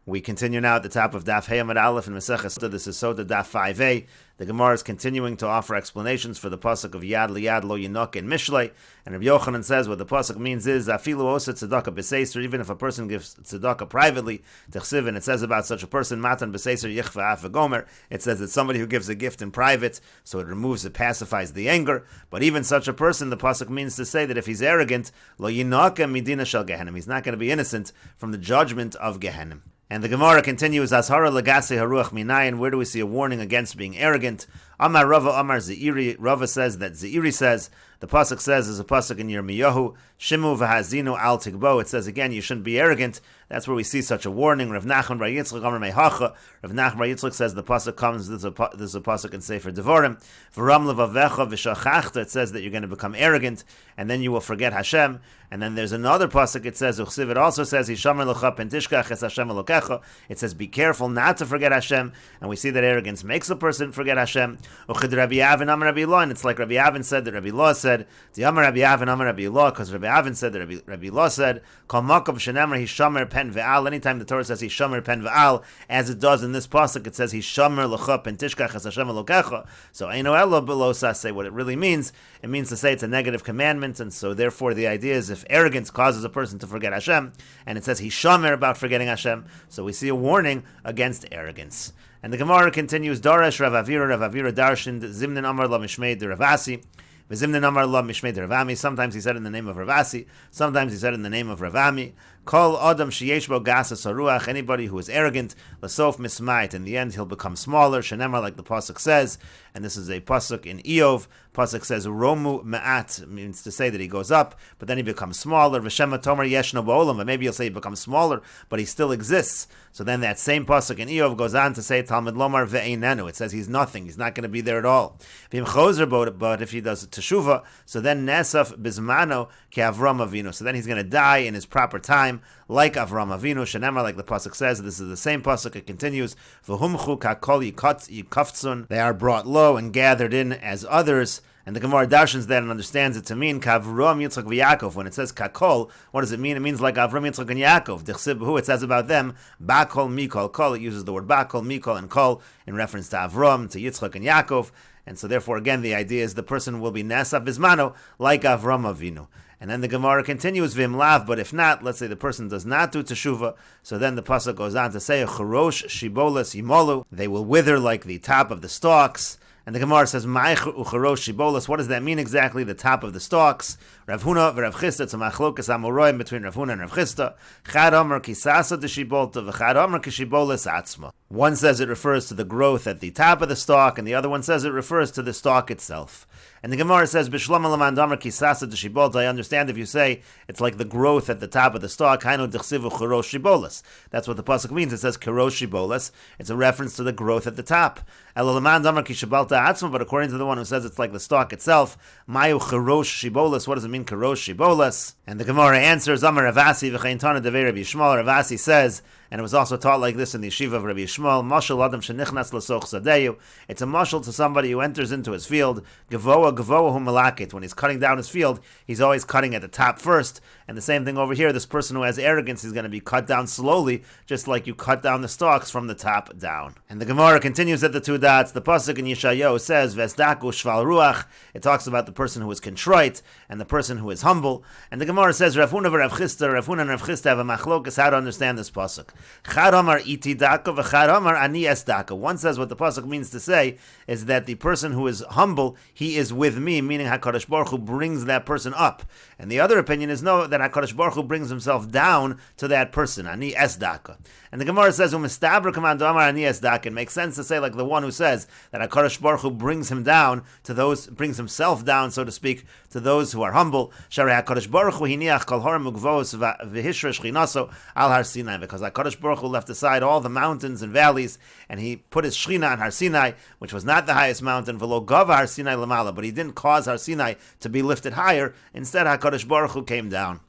We continue now at the top of Daf Yomi Gemara in Meseches. This is Sotah Daf 5a. The Gemara is continuing to offer explanations for the pasuk of Yad Liyad Lo Yinok in Mishlei. And Rabbi Yochanan says what the pasuk means is Afilu Osa Tzedakah B'Seiser, even if a person gives tzedakah privately, Techsiv, and it says about such a person, Matan B'Seiser Yichva Af Gomer. It says it's somebody who gives a gift in private, so it pacifies the anger. But even such a person, the pasuk means to say that if he's arrogant, Lo Yinok Midina Shel Gehenim, he's not going to be innocent from the judgment of Gehenim. And the Gemara continues, Ashara Lagase Haruach Minayin. Where do we see a warning against being arrogant? Amar Rava, Amar Zeiri. Rava says that Zeiri says, the pasuk says, there's a pasuk in Yirmiyahu, Shimu v'hazinu al tigbo. It says again, you shouldn't be arrogant. That's where we see such a warning. Rav Nachman bar Yitzchak Amar Mehacha. Rav Nachman bar Yitzchak says the pasuk comes. This is a pasuk in Sefer Devarim. V'ram levavecha v'shachachta. It says that you're going to become arrogant, and then you will forget Hashem. And then there's another pasuk. It says Uchsiv. It also says Hishamer lecha pentishkach es Hashem elokecha. It says be careful not to forget Hashem. And we see that arrogance makes a person forget Hashem. Uchid Rabbi Avin Amar Rabbi Lo. And it's like Rabbi Avin said that Rabbi Lo said. The Amar Rabbi Avin Amar Rabbi Lo, because Rabbi Avin said that Rabbi Lo said Kol Makav Shenemar Hishamer pen ve'al. Anytime the Torah says Hishamer pen ve'al, as it does in this pasuk, it says Hishamer lecha pentishkach es Hashem elokecha. So Eino Elo below say what it really means. It means to say it's a negative commandment, and so therefore the idea is if arrogance causes a person to forget Hashem, and it says Hishamer about forgetting Hashem, so we see a warning against arrogance. And the Gemara continues, Darash Rav Avira Darshan Zimnin Amar La Mishmei de Ravasi. V'zimnin Amar La Mishmei de Ravami. Sometimes he said in the name of Ravasi, sometimes he said in the name of Ravami. Kol Adam Sheyesh Bo Gasa Saruach. Anybody who is arrogant, Lasof Mismait. In the end, he'll become smaller. Shenemar, like the pasuk says, and this is a pasuk in Eov. Pasuk says Romu Ma'at, means to say that he goes up, but then he becomes smaller. V'Shema Tomer Yeshno Ba'olam. But maybe he'll say he becomes smaller, but he still exists. So then that same pasuk in Eov goes on to say Talmud Lomar Ve'einenu. It says he's nothing. He's not going to be there at all. But if he does teshuvah, so then Nesaf Bizmano Ke Avram Avinu. So then he's going to die in his proper time, like Avram Avinu. Shenemar, like the pasuk says. This is the same pasuk. It continues. V'humchu kakol yikaftsun. They are brought low and gathered in as others. And the Gemara darshans that and understands it to mean Kavram Yitzchak v'Yakov. When it says Kakol, what does it mean? It means like Avram Yitzchak and Yaakov. Dichsib, it says about them Bakol Mikol Kol. It uses the word Bakol Mikol and Kol in reference to Avram, to Yitzchak and Yaakov. And so therefore again the idea is the person will be Nasa Bizmano like Avram Avinu. And then the Gemara continues, Vim Lav, but if not, let's say the person does not do teshuvah, so then the pasuk goes on to say, Chorosh Shibolas Yimolu, they will wither like the top of the stalks. And the Gemara says, Ma'ich ucharosh shibolas. What does that mean exactly? The top of the stalks. Rav Huna v'Rav Chisda. It's a machlokas amoroim between Rav Huna and Rav Chisda. Chad Omer kisasa de shibolta v'chad Omer kishibolas atzma. One says it refers to the growth at the top of the stalk, and the other one says it refers to the stalk itself. And the Gemara says, B'shlam alaman damer kisasa de shibolta. I understand if you say it's like the growth at the top of the stalk. Hainu d'chsivu charosh shibolas. That's what the pasuk means. It says charosh shibolas. It's a reference to the growth at the top. Elolaman damer kishibalta atzma. But according to the one who says it's like the stalk itself, mayu charosh shibolas. What does it mean, charosh shibolas? And the Gemara answers, Amar Ravasi v'chein tana devei Rabbi Yishmael. Ravasi says, and it was also taught like this in the yeshiva of Rabbi Yishmael, Mashal Adam shenichnas l'soch sadeyu. It's a mashal to somebody who enters into his field. Gavoa hu malakit. When he's cutting down his field, he's always cutting at the top first. And the same thing over here, this person who has arrogance is going to be cut down slowly, just like you cut down the stalks from the top down. And the Gemara continues at the two dots. The pasuk in Yeshayahu says, Vesdaku shval ruach. It talks about the person who is contrite and the person who is humble. And the Gemara says, Rav Huna v'Rav Chisda. Rav Huna and Rav Chisda have a machlokas how to understand this pasuk. Chad Amar iti daka v'chad Amar ani es daka. One says what the pasuk means to say is that the person who is humble, he is with me, meaning HaKadosh Baruch Hu brings that person up. And the other opinion is no, that HaKadosh Baruch Hu brings himself down to that person. Ani es daka. And the Gemara says, Umistabra command Amar ani es daka. It makes sense to say like the one who says that HaKadosh Baruch Hu brings him down to those, brings himself down, so to speak, to those who are humble. Sharei HaKadosh Baruch Hu hiniach kol har mugvos v'hishra shchinaso al Har Sinai. Because HaKadosh Baruch Hu left aside all the mountains and valleys, and he put his Shechina on Har Sinai, which was not the highest mountain, v'lo gava Har Sinai lamala, but he didn't cause Har Sinai to be lifted higher. Instead, HaKadosh Baruch Hu came down.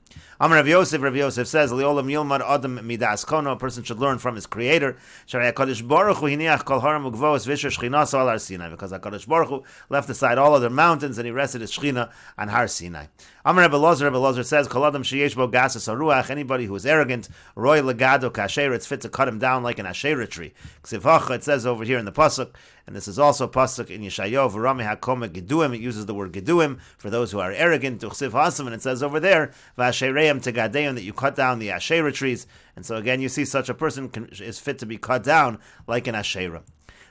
Amar Rav Yosef says, Leolam Yilmad Adam Midas Kono, a person should learn from his creator. Sharei HaKadosh Baruch Hu hiniach kol haram ugvos v'isher Shechinaso al Har Sinai, because HaKadosh Baruch Hu left aside all other mountains and he rested his Shechina on Har Sinai. Amar Rebbe Lozer says, Kol Adam sheyesh bo gasas haruach, anybody who is arrogant, roy legado kasher, it's fit to cut him down like an asherah tree. Ksivhacha, it says over here in the pasuk, and this is also pasuk in Yeshayahu, v'rami hakome geduim, it uses the word geduim for those who are arrogant, tuchsiv hasam, and it says over there, v'ashereim tegadeim, that you cut down the asherah trees. And so again, you see such a person is fit to be cut down like an asherah.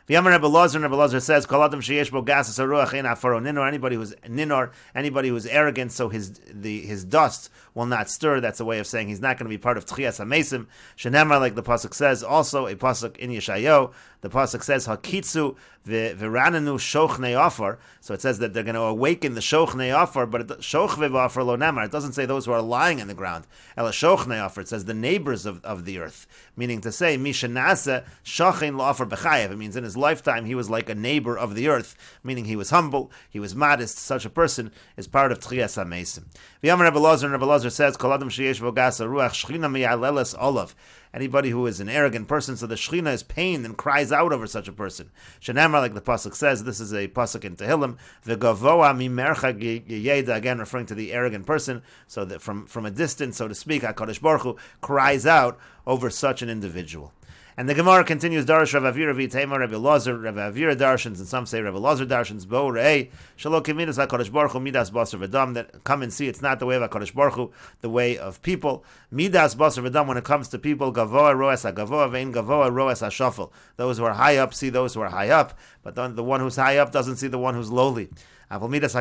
V'yamar Rebbe Lozer says, Kol adam sheyesh bo gasas haruach ein afaro ninor, anybody who's arrogant, so his dust will not stir. That's a way of saying he's not going to be part of Tchias HaMesim. Shenemar, like the pasuk says, also a pasuk in Yeshayahu, the pasuk says, Hakitzu v'rananu shochnei afar. So it says that they're going to awaken the shochnei afar, but shochve afar lo nemar. It doesn't say those who are lying in the ground. Ela shochnei afar. It says the neighbors of the earth. Meaning to say, mishanasa shochein lo afar b'chayev. It means in his lifetime he was like a neighbor of the earth. Meaning he was humble, he was modest. Such a person is part of Tchias HaMesim. V'yamar Rebbe Lozer says, Kol adam sheyesh bo gasas haruach shechina miyaleles olav. Anybody who is an arrogant person, so the Shechina is pained and cries out over such a person. Shenamar, like the pasuk says, this is a pasuk in Tehillim, v'gavoa mimercha yeda, again referring to the arrogant person, so that from a distance, so to speak, HaKadosh Baruch Hu cries out over such an individual. And the Gemara continues, Darash Rav Avira v'Tema Rav Elazar, Rav Avira darshans, and some say Rav Elazar darshans, Bo Re'ei, Shalom Kimidas HaKadosh Baruch Hu, Midas Basar V'Dam, that come and see it's not the way of HaKadosh Baruch Hu, the way of people. Midas Basar V'Dam, when it comes to people, Gavoa Roes HaGavoa, Ve'in Gavoa Roes HaShafel. Those who are high up see those who are high up, but the one who's high up doesn't see the one who's lowly. But the way of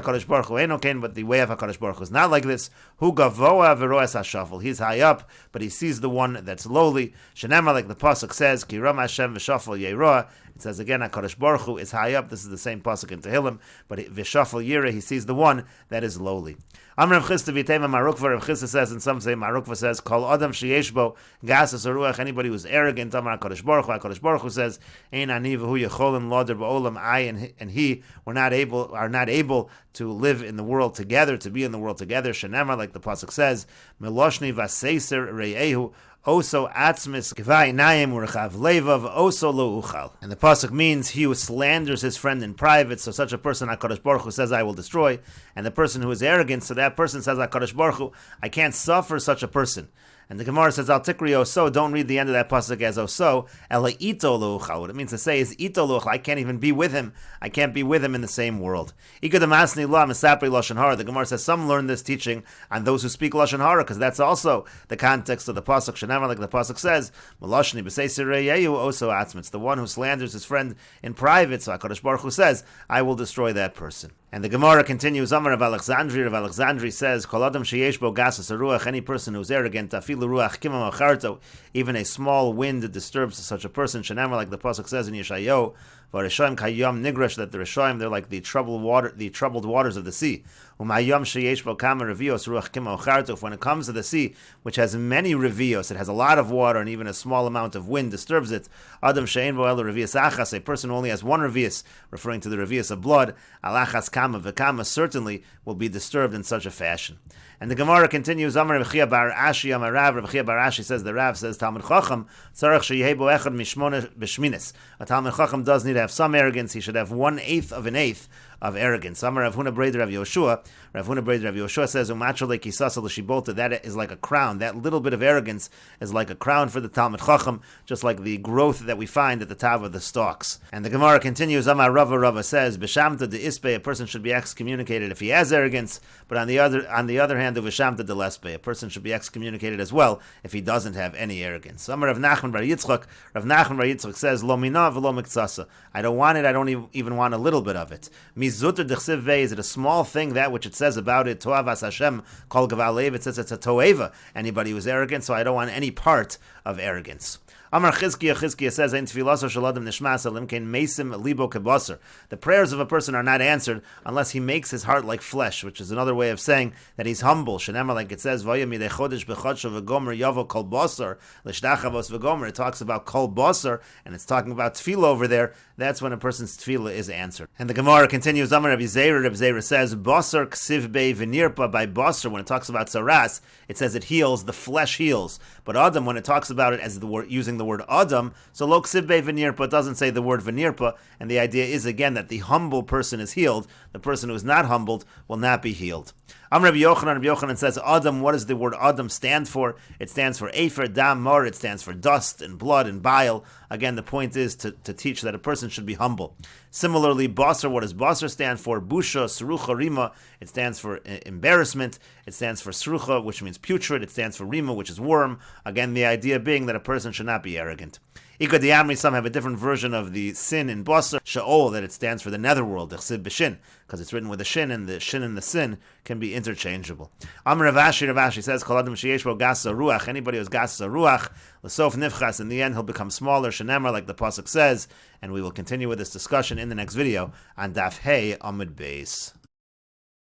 HaKadosh Baruch Hu is not like this. Hu gavoa v'roes hashafel. He's high up, but he sees the one that's lowly. Shenema, like the pasuk says, Ki ram Hashem v'shafel yeroa. It says again, HaKadosh Baruch Hu is high up. This is the same pasuk in Tehillim, but v'shafel yireh, he sees the one that is lowly. Amr Rav Chisda v'Tema Marukva. Rav Chisda says, and some say Marukva says, Kol adam sheyesh bo gasas haruach. Anybody who's arrogant, Amar HaKadosh Baruch Hu. HaKadosh Baruch Hu says, Ein ani v'hu yecholin loder ba'olam. I and he are not able to live in the world together, to be in the world together. Shenemar, like the pasuk says, Meloshni v'aseiser re'ehu. Oso atzmis kivai naim urchav levav oso lo uchal. And the pasuk means he who slanders his friend in private, so such a person HaKadosh Baruch Hu says, I will destroy. And the person who is arrogant, so that person says HaKadosh Baruch Hu, I can't suffer such a person. And the Gemara says, Al tikri oso, don't read the end of that pasuk as oso, ela ito lo uchal. What it means to say is ito lo uchal, I can't even be with him. I can't be with him in the same world. Ikademasni la misapri lashon hara. The Gemara says some learn this teaching on those who speak lashon hara, because that's also the context of the pasuk. Shenamar, like the pasuk says, Melashni b'seisir re'yehu oso atzmitz. The one who slanders his friend in private, so HaKadosh Baruch Hu says, I will destroy that person. And the Gemara continues, Amar Rav Alexandri says, Kol adam sheyesh bo gasas haruach, any person who's arrogant, afilu ruach kimam acharto, even a small wind disturbs such a person. Shenamar, like the pasuk says in Yeshayahu, V'Rishoyim kayom nigrash, that the Rishoyim, they're like the troubled waters of the sea. Umayom sheyesh bo kama revios ruach kimam acharto. When it comes to the sea, which has many revios, it has a lot of water, and even a small amount of wind disturbs it. Adam she'ein bo elo revios achas, a person who only has one revios, referring to the revios of blood, alachas kama v'kama, certainly will be disturbed in such a fashion. And the Gemara continues, Amar Rav Chia bar Ashi, Amar Rav. Rav Chia bar Ashi says, the Rav says, Talmud Chacham, tzarech sheyeh bo echad mishmona b'shminis. A Talmud Chacham does need to have some arrogance. He should have 1/8 of an eighth of arrogance. Amar Rav Huna Breder Rav Yoshua. Rav Huna Breder Rav Yoshua says, Umachole kisasa l'shibolta. That is like a crown. That little bit of arrogance is like a crown for the Talmud Chacham, just like the growth that we find at the top of the stalks. And the Gemara continues, Amar Rava says, B'shamta de ispe, a person should be excommunicated if he has arrogance. But on the other hand, V'shamta de lespe, a person should be excommunicated as well if he doesn't have any arrogance. Amar Rav Nachman bar Yitzchak. Rav Nachman bar Yitzchak says, Lo mina v'lo miktsasa. I don't want it. I don't even want a little bit of it. Zutter dechsiv vei, is it a small thing, that which it says about it, toavas Hashem, kol gavalev, it says it's a toeva, anybody who's arrogant, so I don't want any part of arrogance. Amar Chizkiah says, Ein tfilaso shel adam nishmas elim kein mesim libo kebasar. The prayers of a person are not answered unless he makes his heart like flesh, which is another way of saying that he's humble humble. Shenemar, like it says, Vayam yidei chodesh b'chodsho v'gomer yavo kol basar l'shdachavos v'gomer. It talks about kol basar, and it's talking about tefillah over there. That's when a person's tefillah is answered. And the Gemara continues, Amar Rabbi Zera says, basar ksiv bei v'nirpa. By basar, when it talks about saras, it says it heals, the flesh heals. But Adam, when it talks about it as the word, using the word Adam, so lo ksiv bei v'nirpa doesn't say the word v'nirpa, and the idea is again that the humble person is healed. The person who is not humbled will not be healed. Rabbi Yochanan says, Adam, what does the word Adam stand for? It stands for Efer, Dam, Mor. It stands for dust and blood and bile. Again, the point is to teach that a person should be humble. Similarly, Basar, what does Basar stand for? Busha, Srucha, Rima. It stands for embarrassment. It stands for Srucha, which means putrid. It stands for Rima, which is worm. Again, the idea being that a person should not be arrogant. Ikad Yamri, some have a different version of the sin in Basar, Sha'ol, that it stands for the netherworld, Echsid B'Shin, because it's written with a shin, and the shin and the sin can be interchangeable. Amr Ravashi says, Kol Adam Sheyesh Bo Gasa Ruach, anybody who's Gasa Ruach, L'sof Nivchas, in the end he'll become smaller, Shenemar, like the Pasuk says, and we will continue with this discussion in the next video on Daf Hey Amud Beis.